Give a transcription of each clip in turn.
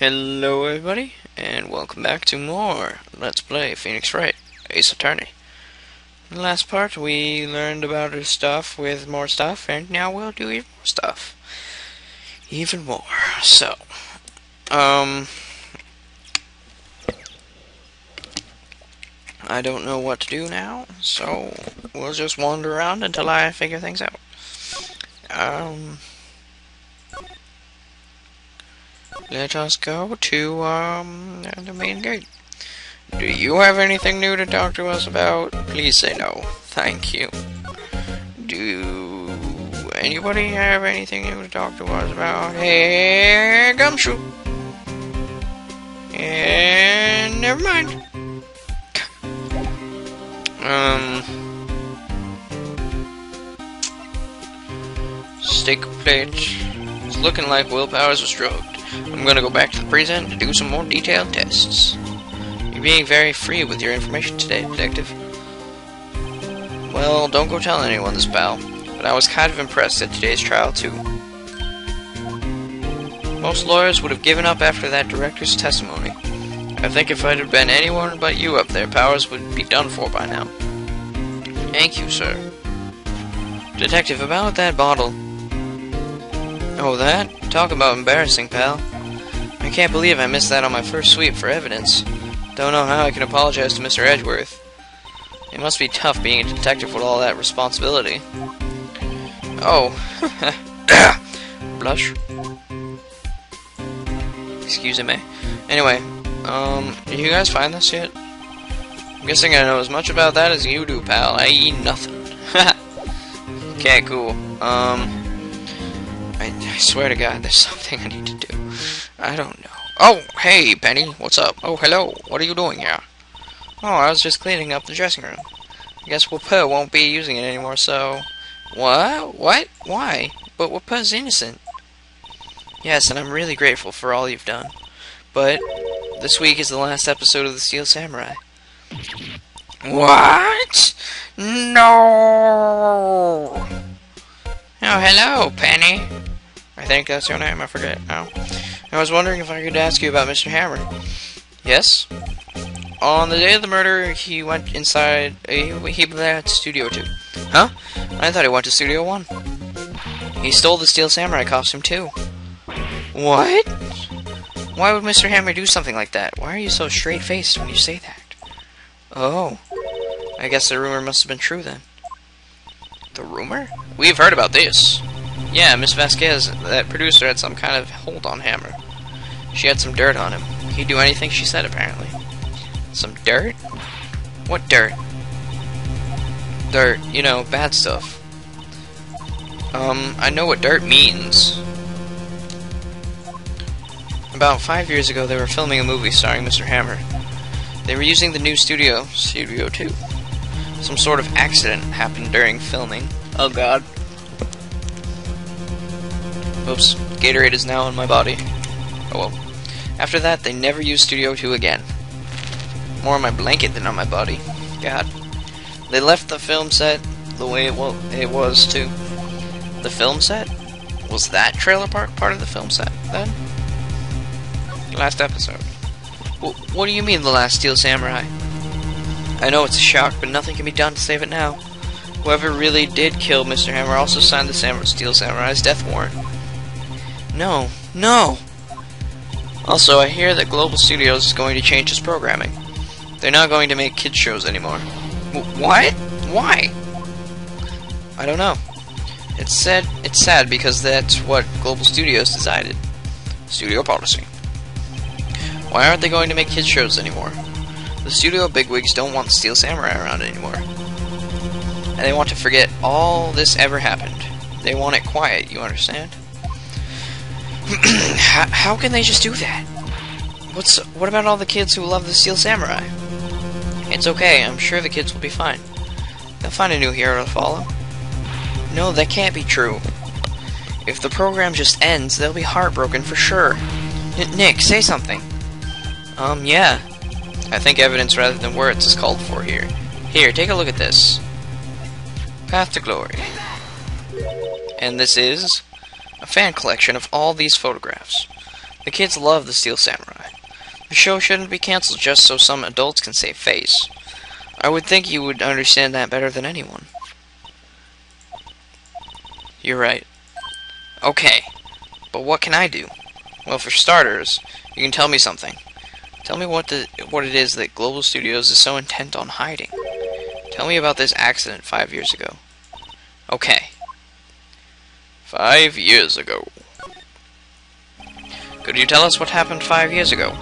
Hello everybody, and welcome back to more Let's Play Phoenix Wright, Ace Attorney. In the last part we learned about his stuff with more stuff, and now we'll do even more stuff. Even more. So, I don't know what to do now, so we'll just wander around until I figure things out. Let us go to, the main gate. Do you have anything new to talk to us about? Please say no. Thank you. Do anybody have anything new to talk to us about? Hey, Gumshoe. And never mind. Steak plate. It's looking like willpowers was drugged. I'm gonna go back to the precinct to do some more detailed tests. You're being very free with your information today, Detective. Well, don't go telling anyone this, pal. But I was kind of impressed at today's trial, too. Most lawyers would have given up after that director's testimony. I think if it had been anyone but you up there, Powers would be done for by now. Thank you, sir. Detective, about that bottle. Oh, that? Talk about embarrassing, pal. I can't believe I missed that on my first sweep for evidence. Don't know how I can apologize to Mr. Edgeworth. It must be tough being a detective with all that responsibility. Oh. Blush. Excuse me. Anyway, did you guys find this yet? I'm guessing I know as much about that as you do, pal, i.e. nothing. Okay, cool. I swear to God, there's something I need to do. I don't know. Oh, hey, Penny, what's up? Oh, hello, what are you doing here? Oh, I was just cleaning up the dressing room. I guess Whooper won't be using it anymore, so... What? What? Why? But Whooper's innocent. Yes, and I'm really grateful for all you've done. But this week is the last episode of the Steel Samurai. What? No! Oh, hello, Penny. I think that's your name, I forget now. I was wondering if I could ask you about Mr. Hammer. Yes? On the day of the murder, he went inside, he went to Studio 2. Huh? I thought he went to Studio 1. He stole the Steel Samurai costume, too. What? Why would Mr. Hammer do something like that? Why are you so straight-faced when you say that? Oh. I guess the rumor must have been true, then. The rumor? We've heard about this. Yeah, Miss Vasquez, that producer, had some kind of hold on Hammer. She had some dirt on him. He'd do anything she said, apparently. Some dirt? What dirt? Dirt, you know, bad stuff. I know what dirt means. About 5 years ago, they were filming a movie starring Mr. Hammer. They were using the new Studio 2. Some sort of accident happened during filming. Oh god. Oops, Gatorade is now on my body. Oh well. After that, they never used Studio 2 again. More on my blanket than on my body. God. They left the film set the way it was, too. The film set? Was that trailer park part of the film set, then? Last episode. What do you mean, the last Steel Samurai? I know it's a shock, but nothing can be done to save it now. Whoever really did kill Mr. Hammer also signed the Steel Samurai's death warrant. No. No! Also, I hear that Global Studios is going to change its programming. They're not going to make kids shows anymore. What? Why? I don't know. It's sad because that's what Global Studios decided. Studio policy. Why aren't they going to make kids shows anymore? The studio bigwigs don't want the Steel Samurai around anymore. And they want to forget all this ever happened. They want it quiet, you understand? How can they just do that? What about all the kids who love the Steel Samurai? It's okay, I'm sure the kids will be fine. They'll find a new hero to follow. No, that can't be true. If the program just ends, they'll be heartbroken for sure. Nick, say something. Yeah. I think evidence rather than words is called for here. Here, take a look at this. Path to Glory. And this is a fan collection of all these photographs. The kids love the Steel Samurai. The show shouldn't be cancelled just so some adults can save face. I would think you would understand that better than anyone. You're right. Okay, but what can I do? Well, for starters, you can tell me something. Tell me what it is that Global Studios is so intent on hiding. Tell me about this accident 5 years ago. Okay. 5 years ago. Could you tell us what happened 5 years ago?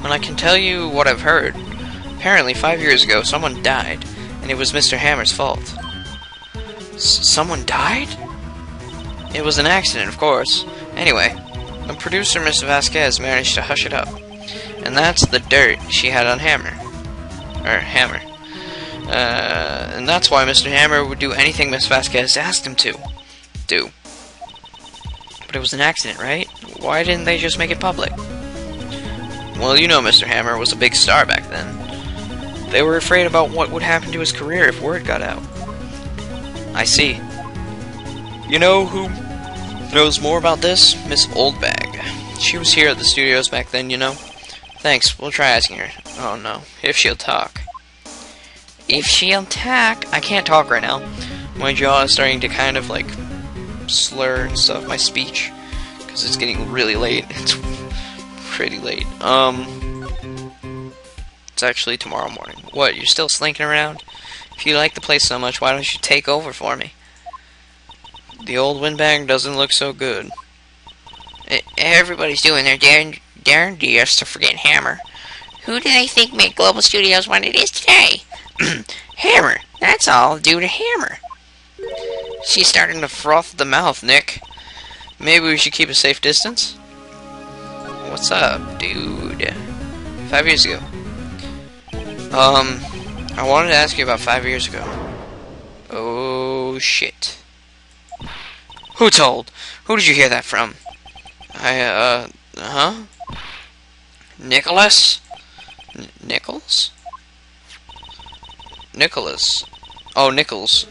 Well, I can tell you what I've heard. Apparently, 5 years ago, someone died, and it was Mr. Hammer's fault. Someone died? It was an accident, of course. Anyway, the producer, Mr. Vasquez, managed to hush it up. And that's the dirt she had on Hammer. And that's why Mr. Hammer would do anything Miss Vasquez asked him to do. But it was an accident, right? Why didn't they just make it public? Well, you know Mr. Hammer was a big star back then. They were afraid about what would happen to his career if word got out. I see. You know who knows more about this? Miss Oldbag. She was here at the studios back then, you know. Thanks, we'll try asking her. Oh no, if she'll talk. If she'll talk. I can't talk right now. My jaw is starting to kind of like slur and stuff, my speech. Because it's getting really late. It's pretty late. It's actually tomorrow morning. What, you're still slinking around? If you like the place so much, why don't you take over for me? The old windbag doesn't look so good. Everybody's doing their darndest to forget Hammer. Who do they think made Global Studios what it is today? Hammer. That's all due to Hammer. She's starting to froth at the mouth, Nick. Maybe we should keep a safe distance? What's up, dude? 5 years ago. I wanted to ask you about 5 years ago. Oh, shit. Who told? Who did you hear that from? Nicholas? Nichols? Nicholas. Oh, Nichols.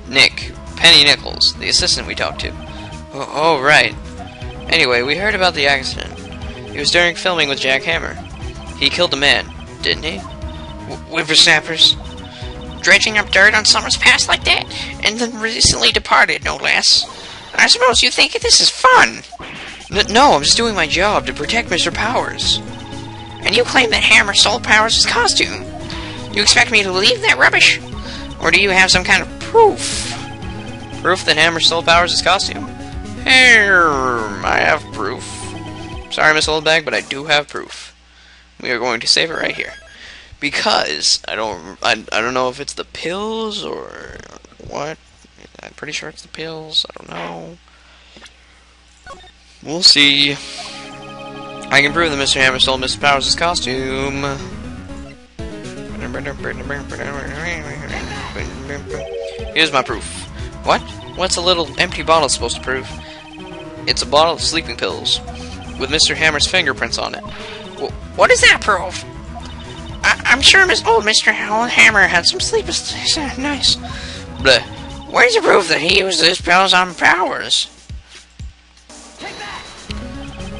Nick. Penny Nichols, the assistant we talked to. Oh, right. Anyway, we heard about the accident. It was during filming with Jack Hammer. He killed a man, didn't he? Whippersnappers. Dredging up dirt on someone's past like that? And then recently departed, no less. I suppose you think this is fun. No, I'm just doing my job to protect Mr. Powers. And you claim that Hammer stole Powers' costume. You expect me to believe that rubbish? Or do you have some kind of proof? Proof that Hammer stole Powers' costume? Here, I have proof. Sorry, Miss Oldbag, but I do have proof. We are going to save it right here. Because I don't know if it's the pills or what. I'm pretty sure it's the pills. I don't know. We'll see. I can prove that Mr. Hammer stole Mr. Powers' costume. Here's my proof. What? What's a little empty bottle supposed to prove? It's a bottle of sleeping pills with Mr. Hammer's fingerprints on it. What does that prove? I'm sure Mr. Hammer had some sleepless nice. Bleh. Where's the proof that he used his pills on Powers?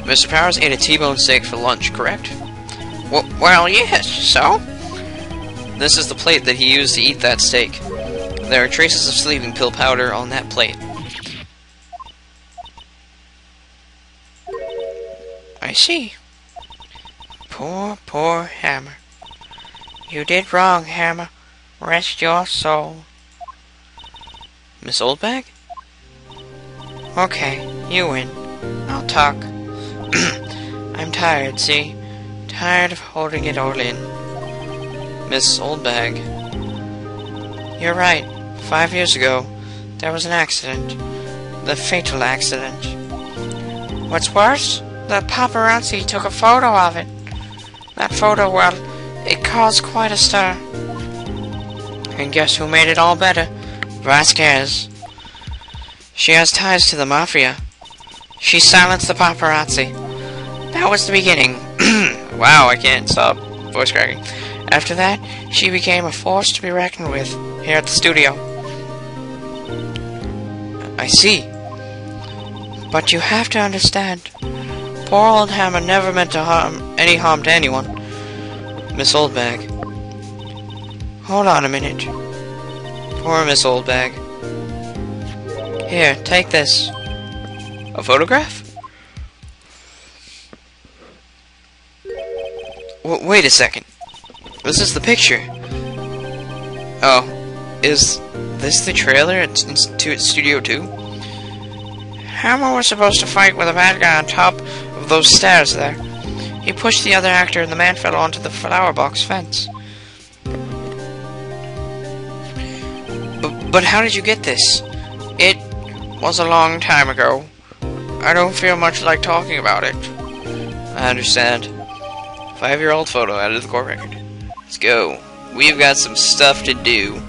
Mr. Powers ate a T-bone steak for lunch, correct? Well, yes, so? This is the plate that he used to eat that steak. There are traces of sleeping pill powder on that plate. I see. Poor Hammer. You did wrong, Hammer. Rest your soul. Miss Oldbag? Okay, you win. I'll talk. I'm tired, see? Tired of holding it all in. Miss Oldbag. You're right. 5 years ago, there was an accident. The fatal accident. What's worse? The paparazzi took a photo of it. That photo, well, it caused quite a stir. And guess who made it all better? Vasquez. She has ties to the Mafia. She silenced the paparazzi. That was the beginning. Wow, I can't stop voice cracking. After that, she became a force to be reckoned with here at the studio. I see. But you have to understand, Poor old Hammer never meant to any harm to anyone. Miss Oldbag. Hold on a minute. Poor Miss Oldbag. Here, take this. A photograph? Wait a second. This is the picture. Oh, is this the trailer to Studio 2? Hammer was supposed to fight with a bad guy on top of those stairs there. He pushed the other actor and the man fell onto the flower box fence. But how did you get this? It was a long time ago. I don't feel much like talking about it. I understand. 5-year-old photo added to the court record. Let's go. We've got some stuff to do.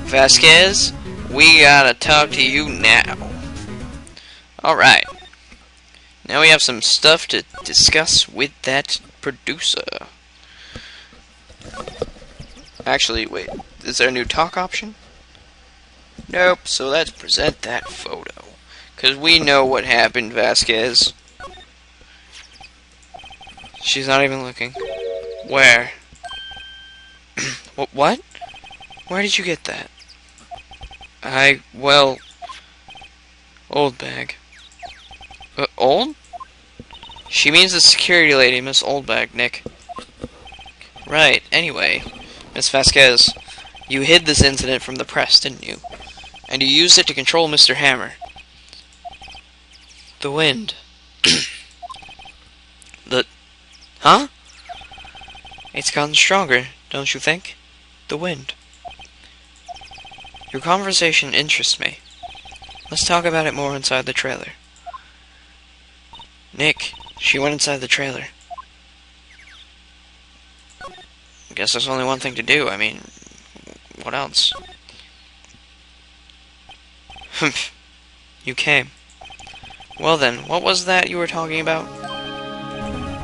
Vasquez, we gotta talk to you now. Alright. Now we have some stuff to discuss with that producer. Actually, wait. Is there a new talk option? Nope, so let's present that photo. Because we know what happened, Vasquez. She's not even looking. Where? What? Where did you get that? Well... Oldbag. Old? She means the security lady, Miss Oldbag, Nick. Right, anyway. Miss Vasquez, you hid this incident from the press, didn't you? And you used it to control Mr. Hammer. The wind. Huh? It's gotten stronger, don't you think? The wind. Your conversation interests me. Let's talk about it more inside the trailer. Nick, she went inside the trailer. I guess there's only one thing to do. I mean, what else? Humph. You came. Well then, what was that you were talking about?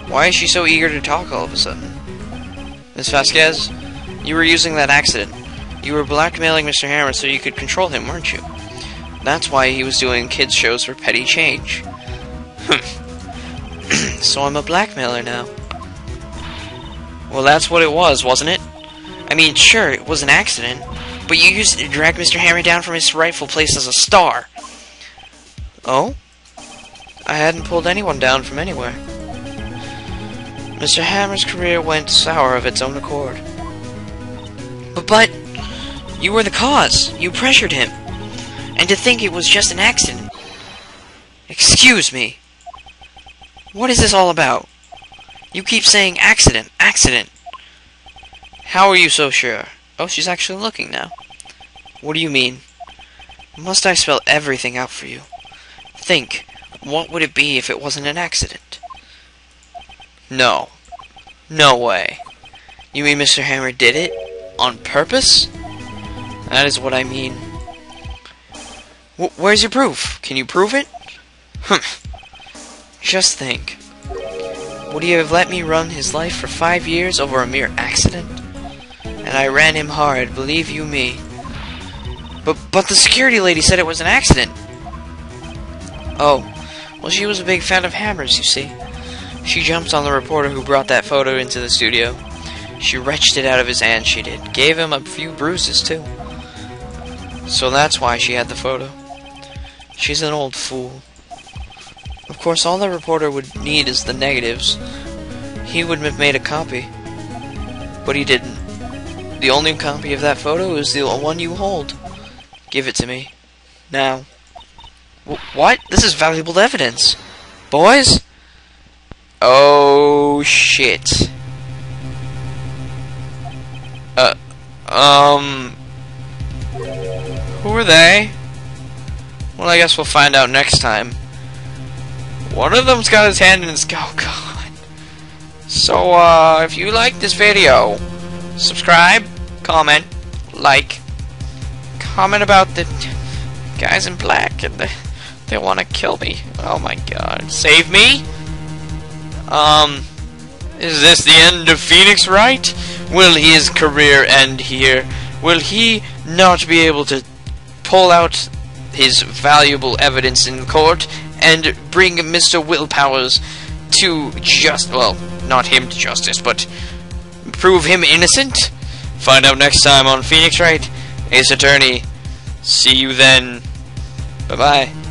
Why is she so eager to talk all of a sudden? Miss Vasquez, you were using that accident. You were blackmailing Mr. Hammer so you could control him, weren't you? That's why he was doing kids' shows for petty change. So I'm a blackmailer now. Well, that's what it was, wasn't it? I mean, sure, it was an accident, but you used it to drag Mr. Hammer down from his rightful place as a star. Oh? I hadn't pulled anyone down from anywhere. Mr. Hammer's career went sour of its own accord. But you were the cause. You pressured him. And to think it was just an accident. Excuse me. What is this all about? You keep saying accident, accident. How are you so sure? Oh, she's actually looking now. What do you mean? Must I spell everything out for you? Think, what would it be if it wasn't an accident? No. No way. You mean Mr. Hammer did it? On purpose? That is what I mean. Where's your proof? Can you prove it? Just think. Would he have let me run his life for 5 years over a mere accident? And I ran him hard, believe you me. But the security lady said it was an accident. Oh, well, she was a big fan of Hammer's, you see. She jumped on the reporter who brought that photo into the studio. She wrenched it out of his hand, she did. Gave him a few bruises, too. So that's why she had the photo. She's an old fool. Of course, all the reporter would need is the negatives. He would have made a copy. But he didn't. The only copy of that photo is the one you hold. Give it to me. Now. What? This is valuable evidence. Boys? Oh, shit. Who are they? Well, I guess we'll find out next time. One of them's got his hand in his... Oh, God. So, if you like this video, subscribe, comment, like, comment about the guys in black, and they want to kill me. Oh, my God. Save me? Is this the end of Phoenix Wright? Will his career end here? Will he not be able to pull out his valuable evidence in court and bring Mr. Willpower's to well, not him to justice, but prove him innocent? Find out next time on Phoenix Wright, Ace Attorney. See you then. Bye-bye.